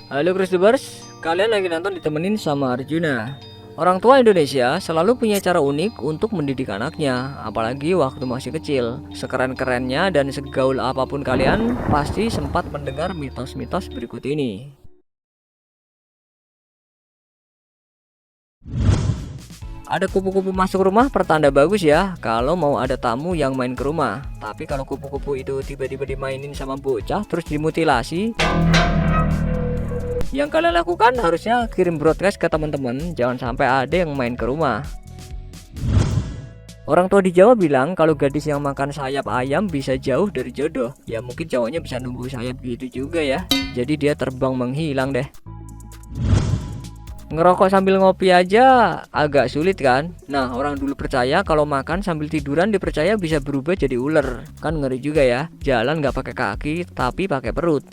Halo Christopers, kalian lagi nonton ditemenin sama Arjuna. Orang tua Indonesia selalu punya cara unik untuk mendidik anaknya, apalagi waktu masih kecil. Sekeren-kerennya dan segaul apapun kalian, pasti sempat mendengar mitos-mitos berikut ini. Ada kupu-kupu masuk rumah pertanda bagus ya, kalau mau ada tamu yang main ke rumah. Tapi kalau kupu-kupu itu tiba-tiba dimainin sama bocah terus dimutilasi, yang kalian lakukan harusnya kirim broadcast ke teman-teman, jangan sampai ada yang main ke rumah. Orang tua di Jawa bilang kalau gadis yang makan sayap ayam bisa jauh dari jodoh. Ya mungkin cowoknya bisa nunggu sayap gitu juga ya. Jadi dia terbang menghilang deh. Ngerokok sambil ngopi aja agak sulit kan? Nah, orang dulu percaya kalau makan sambil tiduran dipercaya bisa berubah jadi ular. Kan ngeri juga ya. Jalan nggak pakai kaki tapi pakai perut.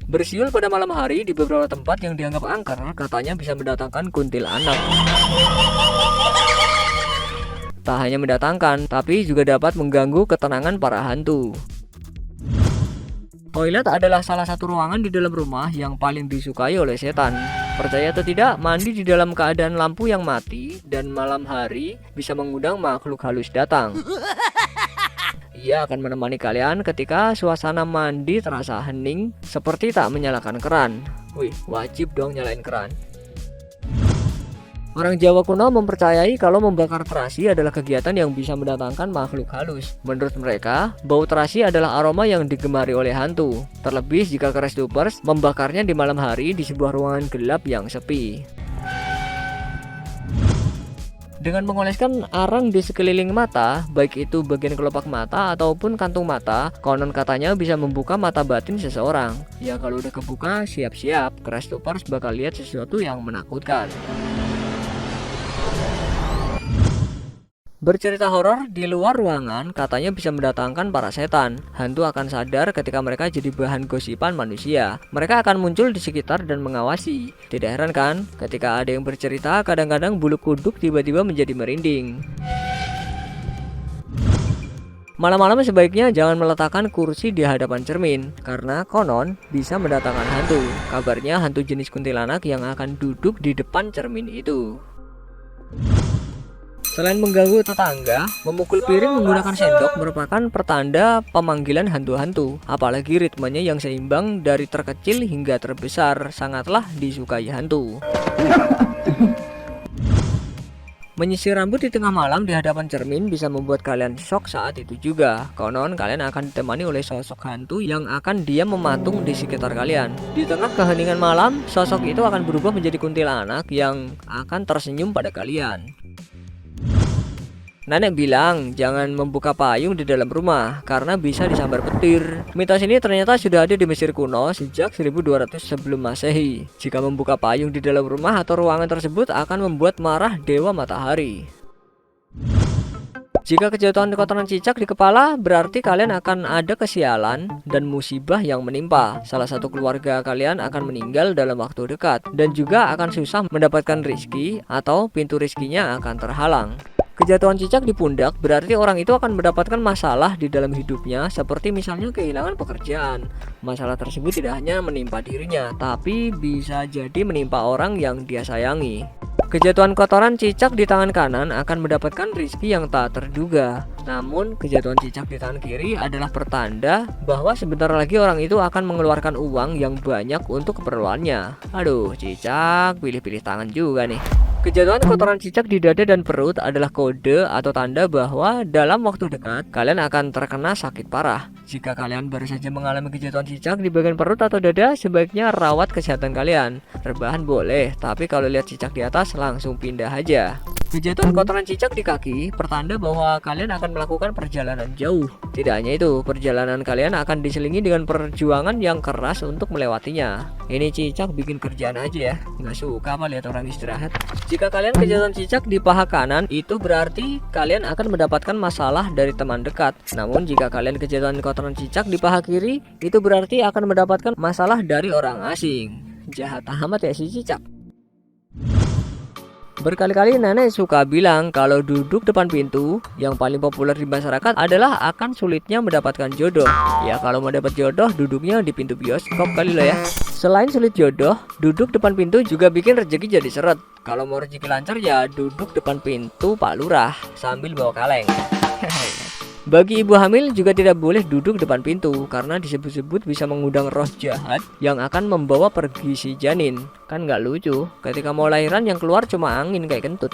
Bersiul pada malam hari di beberapa tempat yang dianggap angker katanya bisa mendatangkan kuntilanak. Tak hanya mendatangkan, tapi juga dapat mengganggu ketenangan para hantu. Toilet adalah salah satu ruangan di dalam rumah yang paling disukai oleh setan. Percaya atau tidak, mandi di dalam keadaan lampu yang mati dan malam hari bisa mengundang makhluk halus datang. Ia akan menemani kalian ketika suasana mandi terasa hening seperti tak menyalakan keran. Wih, wajib dong nyalain keran. Orang Jawa kuno mempercayai kalau membakar terasi adalah kegiatan yang bisa mendatangkan makhluk halus. Menurut mereka, bau terasi adalah aroma yang digemari oleh hantu. Terlebih jika Christopers membakarnya di malam hari di sebuah ruangan gelap yang sepi. Dengan mengoleskan arang di sekeliling mata, baik itu bagian kelopak mata ataupun kantung mata, konon katanya bisa membuka mata batin seseorang. Ya kalau udah kebuka, siap-siap, Christopers bakal lihat sesuatu yang menakutkan. Bercerita horor di luar ruangan katanya bisa mendatangkan para setan. Hantu akan sadar ketika mereka jadi bahan gosipan manusia. Mereka akan muncul di sekitar dan mengawasi. Tidak heran kan, ketika ada yang bercerita, kadang-kadang bulu kuduk tiba-tiba menjadi merinding. Malam-malam sebaiknya jangan meletakkan kursi di hadapan cermin, karena konon bisa mendatangkan hantu. Kabarnya hantu jenis kuntilanak yang akan duduk di depan cermin itu. Selain mengganggu tetangga, memukul piring menggunakan sendok merupakan pertanda pemanggilan hantu-hantu. Apalagi ritmenya yang seimbang dari terkecil hingga terbesar sangatlah disukai hantu. Menyisir rambut di tengah malam di hadapan cermin bisa membuat kalian shock saat itu juga. Konon kalian akan ditemani oleh sosok hantu yang akan diam mematung di sekitar kalian. Di tengah keheningan malam, sosok itu akan berubah menjadi kuntilanak yang akan tersenyum pada kalian. Nenek bilang jangan membuka payung di dalam rumah karena bisa disambar petir. Mitos ini ternyata sudah ada di Mesir kuno sejak 1200 sebelum Masehi. Jika membuka payung di dalam rumah atau ruangan tersebut akan membuat marah dewa matahari. Jika kejatuhan kotoran cicak di kepala, berarti kalian akan ada kesialan dan musibah yang menimpa. Salah satu keluarga kalian akan meninggal dalam waktu dekat dan juga akan susah mendapatkan rezeki atau pintu rezekinya akan terhalang. Kejatuhan cicak di pundak berarti orang itu akan mendapatkan masalah di dalam hidupnya, seperti misalnya kehilangan pekerjaan. Masalah tersebut tidak hanya menimpa dirinya, tapi bisa jadi menimpa orang yang dia sayangi. Kejatuhan kotoran cicak di tangan kanan akan mendapatkan rezeki yang tak terduga. Namun kejatuhan cicak di tangan kiri adalah pertanda bahwa sebentar lagi orang itu akan mengeluarkan uang yang banyak untuk keperluannya. Aduh, cicak pilih-pilih tangan juga nih. Kejatuhan kotoran cicak di dada dan perut adalah kode atau tanda bahwa dalam waktu dekat kalian akan terkena sakit parah. Jika kalian baru saja mengalami kejatuhan cicak di bagian perut atau dada, sebaiknya rawat kesehatan kalian. Rebahan boleh, tapi kalau lihat cicak di atas langsung pindah aja. Kejatuhan kotoran cicak di kaki pertanda bahwa kalian akan melakukan perjalanan jauh. Tidak hanya itu, perjalanan kalian akan diselingi dengan perjuangan yang keras untuk melewatinya. Ini cicak bikin kerjaan aja ya, nggak suka apa lihat orang istirahat. Jika kalian kejatuhan cicak di paha kanan, itu berarti kalian akan mendapatkan masalah dari teman dekat. Namun jika kalian kejatuhan kotoran cicak di paha kiri, itu berarti akan mendapatkan masalah dari orang asing. Jahat amat ya si cicak. Berkali-kali nenek suka bilang kalau duduk depan pintu yang paling populer di masyarakat adalah akan sulitnya mendapatkan jodoh. Ya kalau mau dapat jodoh duduknya di pintu bioskop kali lo ya. Selain sulit jodoh, duduk depan pintu juga bikin rezeki jadi seret. Kalau mau rezeki lancar ya duduk depan pintu Pak Lurah sambil bawa kaleng. Bagi ibu hamil juga tidak boleh duduk depan pintu karena disebut-sebut bisa mengundang roh jahat yang akan membawa pergi si janin. Kan nggak lucu ketika mau lahiran yang keluar cuma angin kayak kentut.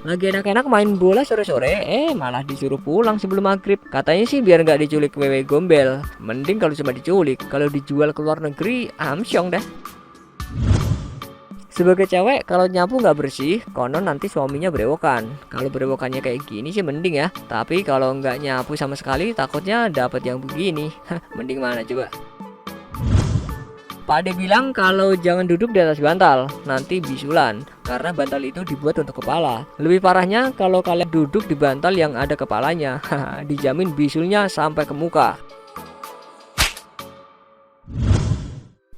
Lagi enak-enak main bola sore-sore, malah disuruh pulang sebelum maghrib. Katanya sih biar nggak diculik wewe gombel. Mending kalau cuma diculik, kalau dijual ke luar negeri, amsyong dah. Sebagai cewek kalau nyapu nggak bersih, konon nanti suaminya berewokan. Kalau berewokannya kayak gini sih mending ya. Tapi kalau nggak nyapu sama sekali, takutnya dapat yang begini. Mending mana coba? Pak Ade bilang kalau jangan duduk di atas bantal, nanti bisulan. Karena bantal itu dibuat untuk kepala. Lebih parahnya kalau kalian duduk di bantal yang ada kepalanya, dijamin bisulnya sampai ke muka.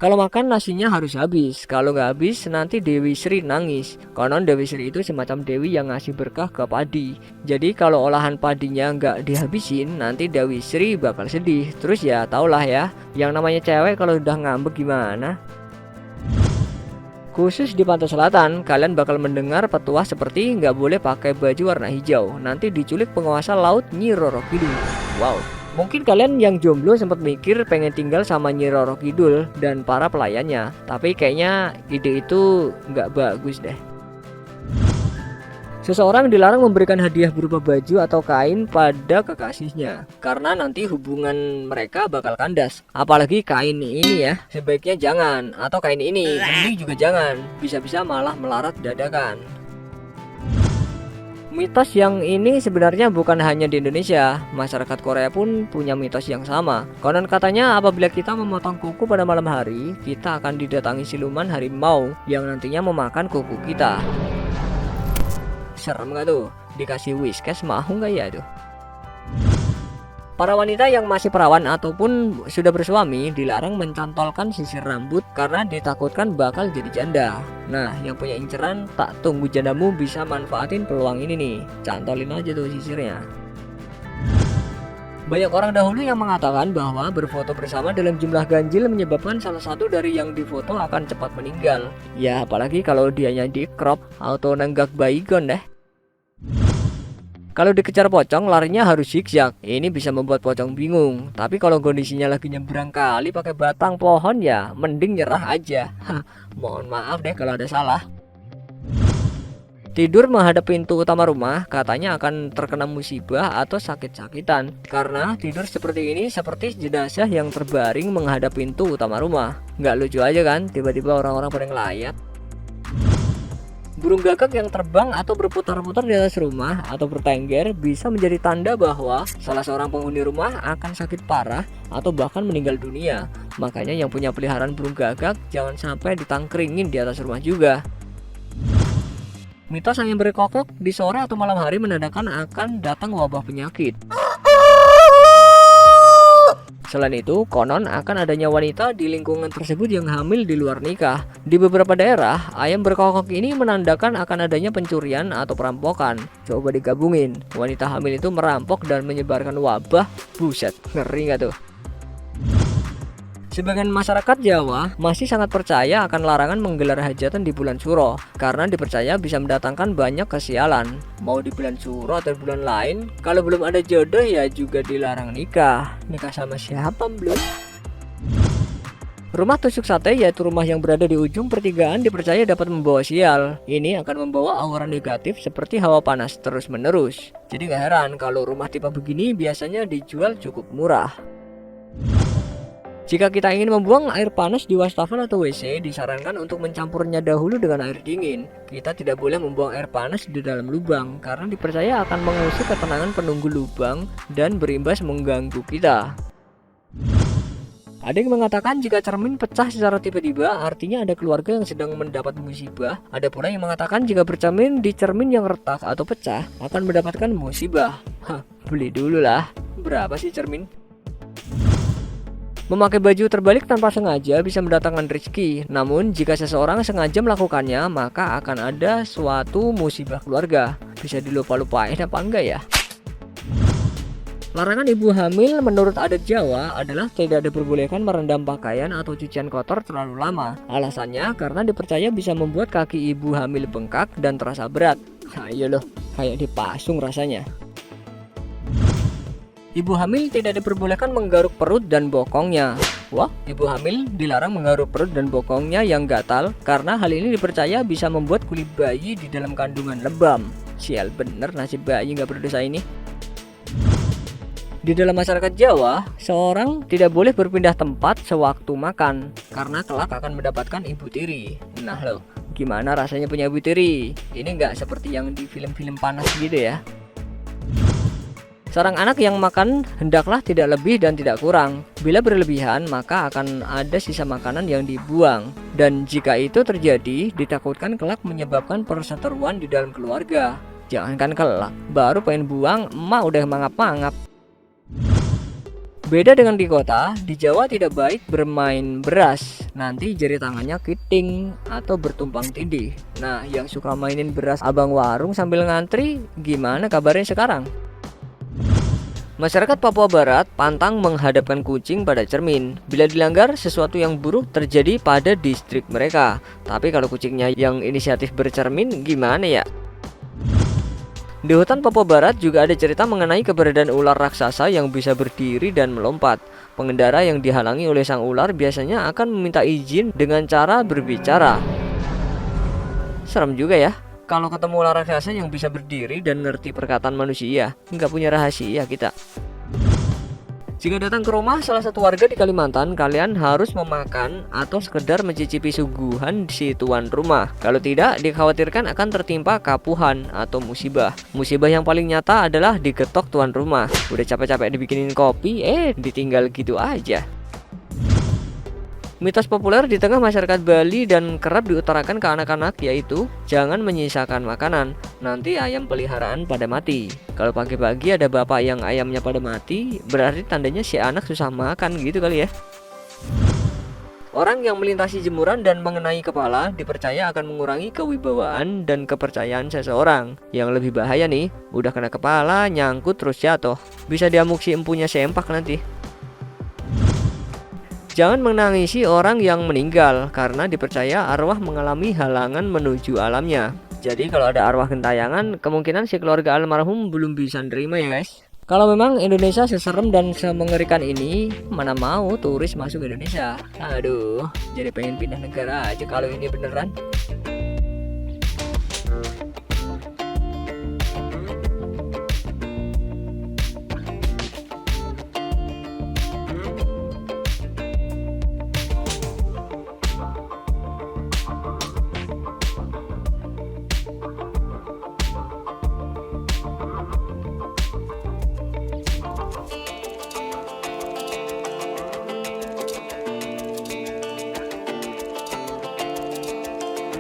Kalau makan nasinya harus habis. Kalau nggak habis nanti Dewi Sri nangis. Konon Dewi Sri itu semacam dewi yang ngasih berkah ke padi. Jadi kalau olahan padinya nggak dihabisin, nanti Dewi Sri bakal sedih. Terus ya taulah ya, yang namanya cewek kalau udah ngambek gimana. Khusus di pantai selatan, kalian bakal mendengar petuah seperti nggak boleh pakai baju warna hijau. Nanti diculik penguasa laut Nyi Roro Kidul. Wow. Mungkin kalian yang jomblo sempat mikir pengen tinggal sama Nyi Roro Kidul dan para pelayannya. Tapi kayaknya ide itu nggak bagus deh. Seseorang dilarang memberikan hadiah berupa baju atau kain pada kekasihnya karena nanti hubungan mereka bakal kandas. Apalagi kain ini ya, sebaiknya jangan. Atau kain ini, mending juga jangan. Bisa-bisa malah melarat dadakan. Mitos yang ini sebenarnya bukan hanya di Indonesia, masyarakat Korea pun punya mitos yang sama. Konon katanya apabila kita memotong kuku pada malam hari, kita akan didatangi siluman harimau yang nantinya memakan kuku kita. Serem gak tuh? Dikasih whiskas mau gak ya tuh? Para wanita yang masih perawan ataupun sudah bersuami dilarang mencantolkan sisir rambut karena ditakutkan bakal jadi janda. Nah, yang punya inceran, tak tunggu jandamu bisa manfaatin peluang ini nih. Cantolin aja tuh sisirnya. Banyak orang dahulu yang mengatakan bahwa berfoto bersama dalam jumlah ganjil menyebabkan salah satu dari yang difoto akan cepat meninggal. Ya, apalagi kalau dianya di crop atau nenggak baygon deh. Kalau dikejar pocong larinya harus zigzag. Ini bisa membuat pocong bingung. Tapi kalau kondisinya lagi nyebrang kali pakai batang pohon ya mending nyerah aja. Mohon maaf deh kalau ada salah. Tidur menghadap pintu utama rumah katanya akan terkena musibah atau sakit-sakitan. Karena tidur seperti ini seperti jenazah yang terbaring menghadap pintu utama rumah. Nggak lucu aja kan tiba-tiba orang-orang pada ngelayat. Burung gagak yang terbang atau berputar-putar di atas rumah atau bertengger bisa menjadi tanda bahwa salah seorang penghuni rumah akan sakit parah atau bahkan meninggal dunia. Makanya yang punya peliharaan burung gagak jangan sampai ditangkringin di atas rumah juga. Mitos angin berkokok di sore atau malam hari menandakan akan datang wabah penyakit. Selain itu, konon akan adanya wanita di lingkungan tersebut yang hamil di luar nikah. Di beberapa daerah, ayam berkokok ini menandakan akan adanya pencurian atau perampokan. Coba digabungin, wanita hamil itu merampok dan menyebarkan wabah. Buset, ngeri gak tuh? Sebagian masyarakat Jawa masih sangat percaya akan larangan menggelar hajatan di bulan Suro karena dipercaya bisa mendatangkan banyak kesialan. Mau di bulan Suro atau bulan lain, kalau belum ada jodoh ya juga dilarang nikah. Nikah sama siapa belum? Rumah tusuk sate yaitu rumah yang berada di ujung pertigaan dipercaya dapat membawa sial. Ini akan membawa aura negatif seperti hawa panas terus menerus. Jadi gak heran kalau rumah tipe begini biasanya dijual cukup murah. Jika kita ingin membuang air panas di wastafel atau WC, disarankan untuk mencampurnya dahulu dengan air dingin. Kita tidak boleh membuang air panas di dalam lubang, karena dipercaya akan mengusik ketenangan penunggu lubang dan berimbas mengganggu kita. Ada yang mengatakan jika cermin pecah secara tiba-tiba, artinya ada keluarga yang sedang mendapat musibah. Ada pula yang mengatakan jika bercermin di cermin yang retak atau pecah, akan mendapatkan musibah. Beli dulu lah. Berapa sih cermin? Memakai baju terbalik tanpa sengaja bisa mendatangkan rezeki. Namun jika seseorang sengaja melakukannya, maka akan ada suatu musibah keluarga. Bisa dilupa-lupain apa enggak ya? Larangan ibu hamil menurut adat Jawa adalah tidak diperbolehkan merendam pakaian atau cucian kotor terlalu lama. Alasannya karena dipercaya bisa membuat kaki ibu hamil bengkak dan terasa berat. Nah iya loh, kayak dipasung rasanya. Ibu hamil tidak diperbolehkan menggaruk perut dan bokongnya. Wah, ibu hamil dilarang menggaruk perut dan bokongnya yang gatal karena hal ini dipercaya bisa membuat kulit bayi di dalam kandungan lebam. Sial bener nasib bayi nggak berdosa ini. Di dalam masyarakat Jawa, seorang tidak boleh berpindah tempat sewaktu makan karena kelak akan mendapatkan ibu tiri. Nah loh, gimana rasanya punya ibu tiri? Ini nggak seperti yang di film-film panas gitu ya. Seorang anak yang makan hendaklah tidak lebih dan tidak kurang. Bila berlebihan, maka akan ada sisa makanan yang dibuang. Dan jika itu terjadi, ditakutkan kelak menyebabkan perseteruan di dalam keluarga. Jangankan kelak, baru pengen buang, emak udah mangap-mangap. Beda dengan di kota, di Jawa tidak baik bermain beras. Nanti jari tangannya kiting atau bertumpang tindih. Nah, yang suka mainin beras abang warung sambil ngantri, gimana kabarnya sekarang? Masyarakat Papua Barat pantang menghadapkan kucing pada cermin. Bila dilanggar, sesuatu yang buruk terjadi pada distrik mereka. Tapi kalau kucingnya yang inisiatif bercermin, gimana ya? Di hutan Papua Barat juga ada cerita mengenai keberadaan ular raksasa yang bisa berdiri dan melompat. Pengendara yang dihalangi oleh sang ular biasanya akan meminta izin dengan cara berbicara. Serem juga ya. Kalau ketemu ular raksasa yang bisa berdiri dan ngerti perkataan manusia, nggak punya rahasia kita. Jika datang ke rumah salah satu warga di Kalimantan, kalian harus memakan atau sekedar mencicipi suguhan si tuan rumah. Kalau tidak, dikhawatirkan akan tertimpa kapuhan atau musibah. Musibah yang paling nyata adalah digetok tuan rumah. Udah capek-capek dibikinin kopi, ditinggal gitu aja. Mitos populer di tengah masyarakat Bali dan kerap diutarakan ke anak-anak yaitu jangan menyisakan makanan, nanti ayam peliharaan pada mati. Kalau pagi-pagi ada bapak yang ayamnya pada mati, berarti tandanya si anak susah makan gitu kali ya. Orang yang melintasi jemuran dan mengenai kepala dipercaya akan mengurangi kewibawaan dan kepercayaan seseorang. Yang lebih bahaya nih, udah kena kepala, nyangkut terus jatuh. Bisa diamuk si empunya sempak nanti. Jangan menangisi orang yang meninggal karena dipercaya arwah mengalami halangan menuju alamnya. Jadi kalau ada arwah gentayangan, kemungkinan si keluarga almarhum belum bisa nerima ya guys. Kalau memang Indonesia seserem dan semengerikan ini, mana mau turis masuk Indonesia. Aduh, jadi pengen pindah negara aja kalau ini beneran.